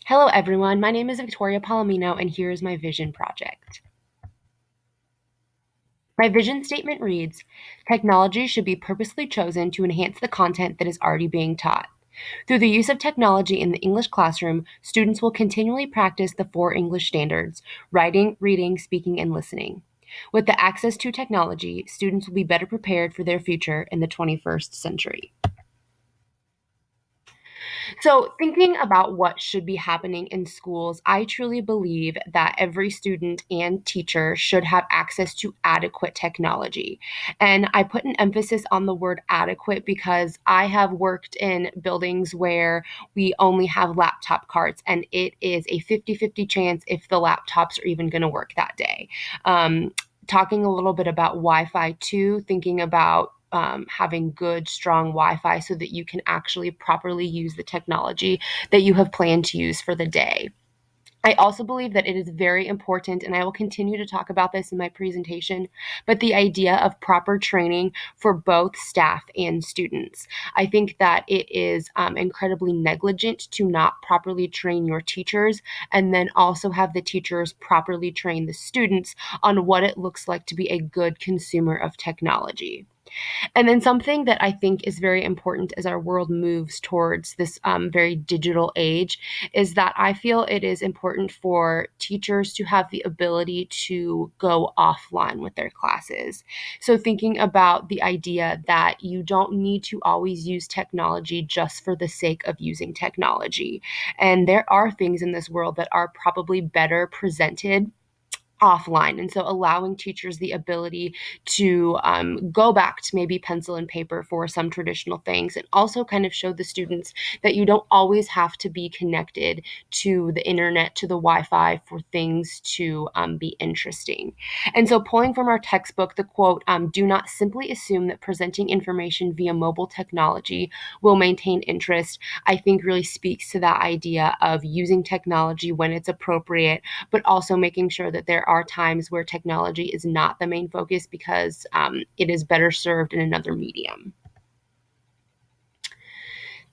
Hello, everyone. My name is Victoria Palomino, and here is my vision project. My vision statement reads, technology should be purposely chosen to enhance the content that is already being taught. Through the use of technology in the English classroom, students will continually practice the four English standards: writing, reading, speaking, and listening. With the access to technology, students will be better prepared for their future in the 21st century. So, thinking about what should be happening in schools, I truly believe that every student and teacher should have access to adequate technology. And I put an emphasis on the word adequate because I have worked in buildings where we only have laptop carts, and it is a 50-50 chance if the laptops are even going to work that day. Talking a little bit about Wi Fi too, thinking about having good, strong Wi Fi so that you can actually properly use the technology that you have planned to use for the day. I also believe that it is very important, and I will continue to talk about this in my presentation, but the idea of proper training for both staff and students. I think that it is incredibly negligent to not properly train your teachers and then also have the teachers properly train the students on what it looks like to be a good consumer of technology. And then something that I think is very important as our world moves towards this very digital age is that I feel it is important for teachers to have the ability to go offline with their classes. So, thinking about the idea that you don't need to always use technology just for the sake of using technology. And there are things in this world that are probably better presented offline. And so allowing teachers the ability to go back to maybe pencil and paper for some traditional things, and also kind of show the students that you don't always have to be connected to the internet, to the Wi-Fi for things to be interesting. And so pulling from our textbook, the quote, do not simply assume that presenting information via mobile technology will maintain interest, I think really speaks to that idea of using technology when it's appropriate, but also making sure that there are times where technology is not the main focus because it is better served in another medium.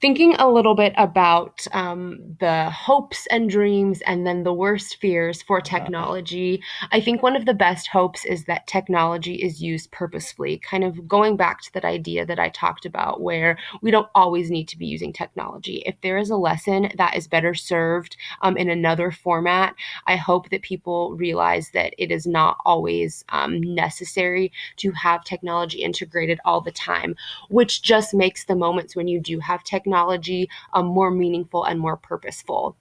Thinking a little bit about the hopes and dreams and then the worst fears for technology, I think one of the best hopes is that technology is used purposefully, kind of going back to that idea that I talked about where we don't always need to be using technology. If there is a lesson that is better served in another format, I hope that people realize that it is not always necessary to have technology integrated all the time, which just makes the moments when you do have technology more meaningful and more purposeful.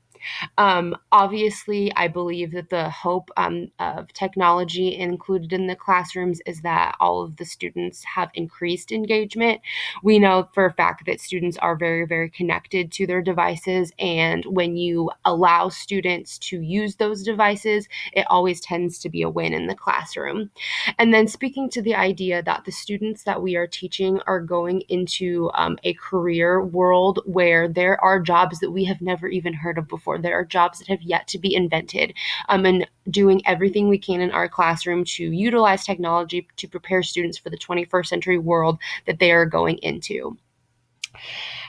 Obviously, I believe that the hope of technology included in the classrooms is that all of the students have increased engagement. We know for a fact that students are very, very connected to their devices, and when you allow students to use those devices, it always tends to be a win in the classroom. And then speaking to the idea that the students that we are teaching are going into a career world where there are jobs that we have never even heard of before. There are jobs that have yet to be invented, and doing everything we can in our classroom to utilize technology to prepare students for the 21st century world that they are going into.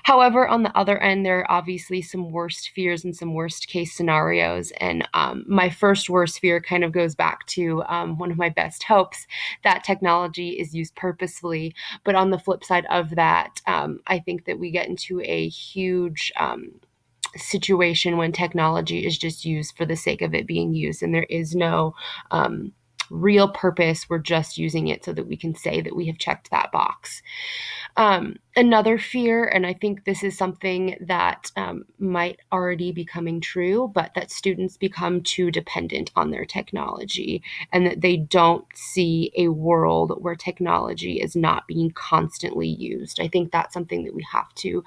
However, on the other end, there are obviously some worst fears and some worst case scenarios. And my first worst fear kind of goes back to one of my best hopes, that technology is used purposefully. But on the flip side of that, I think that we get into a huge situation when technology is just used for the sake of it being used, and there is no real purpose. We're just using it so that we can say that we have checked that box. Another fear, and I think this is something that might already be coming true, but that students become too dependent on their technology and that they don't see a world where technology is not being constantly used. I think that's something that we have to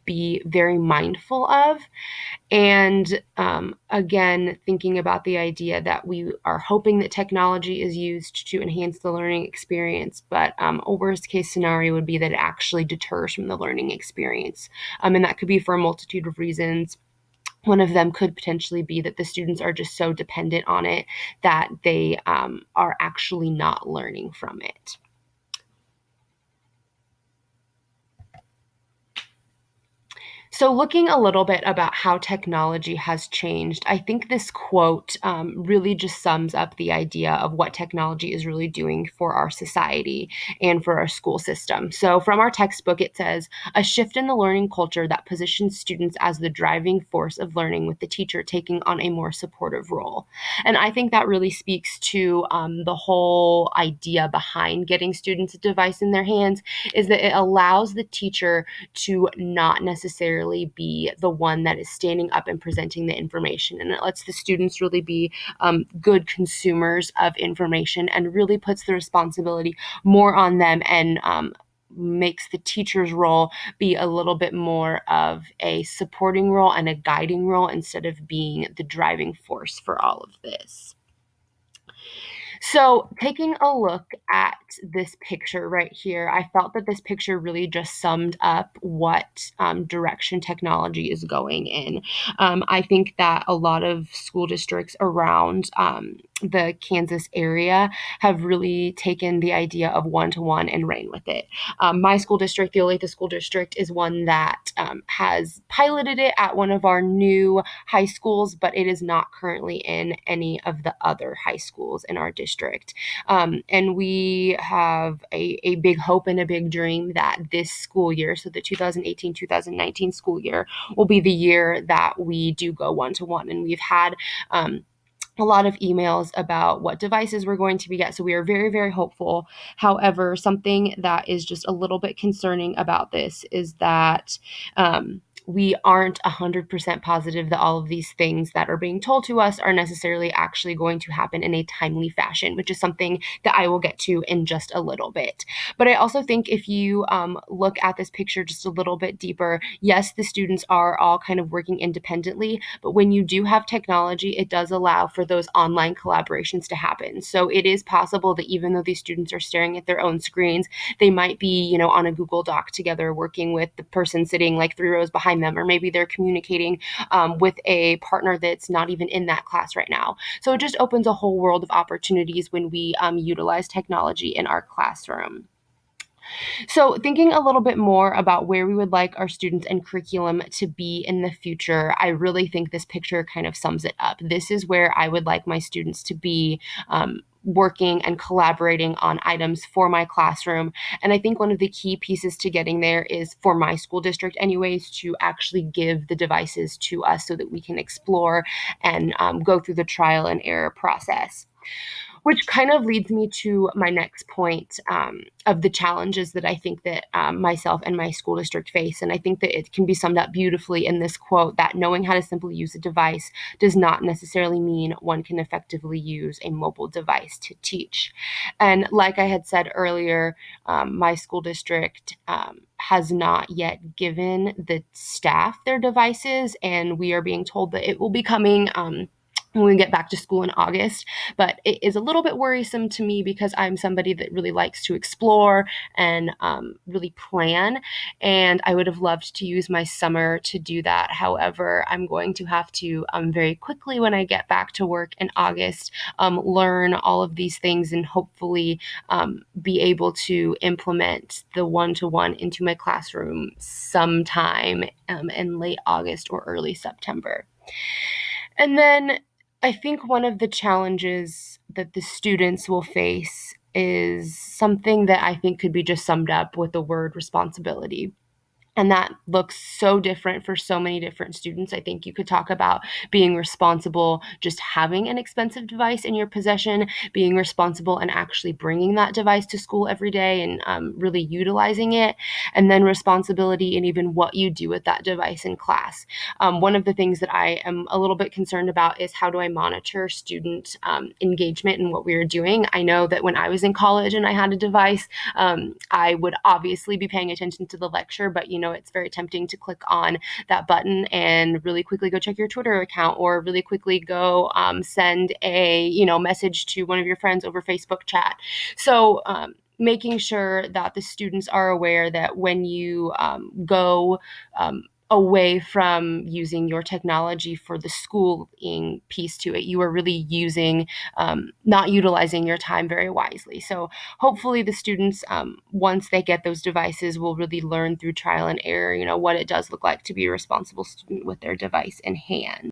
be very mindful of. And again, thinking about the idea that we are hoping that technology is used to enhance the learning experience, but a worst case scenario would be that it actually deters from the learning experience. And that could be for a multitude of reasons. One of them could potentially be that the students are just so dependent on it that they are actually not learning from it. So, looking a little bit about how technology has changed, I think this quote really just sums up the idea of what technology is really doing for our society and for our school system. So, from our textbook, it says, a shift in the learning culture that positions students as the driving force of learning, with the teacher taking on a more supportive role. And I think that really speaks to the whole idea behind getting students a device in their hands, is that it allows the teacher to not necessarily be the one that is standing up and presenting the information. And it lets the students really be good consumers of information and really puts the responsibility more on them, and makes the teacher's role be a little bit more of a supporting role and a guiding role instead of being the driving force for all of this. So, taking a look at this picture right here, I felt that this picture really just summed up what direction technology is going in. I think that a lot of school districts around the Kansas area have really taken the idea of one-to-one and ran with it. My school district, the Olathe School District, is one that has piloted it at one of our new high schools, but it is not currently in any of the other high schools in our district. And we have a big hope and a big dream that this school year, so the 2018-2019 school year, will be the year that we do go one-to-one. And we've had a lot of emails about what devices we're going to be get. So we are very, very hopeful. However, something that is just a little bit concerning about this is that we aren't 100% positive that all of these things that are being told to us are necessarily actually going to happen in a timely fashion, which is something that I will get to in just a little bit. But I also think if you look at this picture just a little bit deeper, yes, the students are all kind of working independently, but when you do have technology, it does allow for those online collaborations to happen. So it is possible that even though these students are staring at their own screens, they might be, on a Google Doc together working with the person sitting like 3 rows behind them, or maybe they're communicating with a partner that's not even in that class right now. So it just opens a whole world of opportunities when we utilize technology in our classroom. So, thinking a little bit more about where we would like our students and curriculum to be in the future, I really think this picture kind of sums it up. This is where I would like my students to be. Working and collaborating on items for my classroom. And I think one of the key pieces to getting there is, for my school district anyways, to actually give the devices to us so that we can explore and go through the trial and error process. Which kind of leads me to my next point of the challenges that I think that myself and my school district face. And I think that it can be summed up beautifully in this quote, that knowing how to simply use a device does not necessarily mean one can effectively use a mobile device to teach. And like I had said earlier, my school district has not yet given the staff their devices, and we are being told that it will be coming when we get back to school in August. But it is a little bit worrisome to me because I'm somebody that really likes to explore and really plan. And I would have loved to use my summer to do that. However, I'm going to have to very quickly, when I get back to work in August, learn all of these things and hopefully be able to implement the one-to-one into my classroom sometime in late August or early September. And then I think one of the challenges that the students will face is something that I think could be just summed up with the word responsibility. And that looks so different for so many different students. I think you could talk about being responsible, just having an expensive device in your possession, being responsible and actually bringing that device to school every day and really utilizing it, and then responsibility and even what you do with that device in class. One of the things that I am a little bit concerned about is, how do I monitor student engagement in what we are doing? I know that when I was in college and I had a device, I would obviously be paying attention to the lecture, but it's very tempting to click on that button and really quickly go check your Twitter account, or really quickly go send a message to one of your friends over Facebook chat. So making sure that the students are aware that when you go away from using your technology for the schooling piece to it. You are really using, not utilizing your time very wisely. So hopefully the students, once they get those devices, will really learn through trial and error, what it does look like to be a responsible student with their device in hand.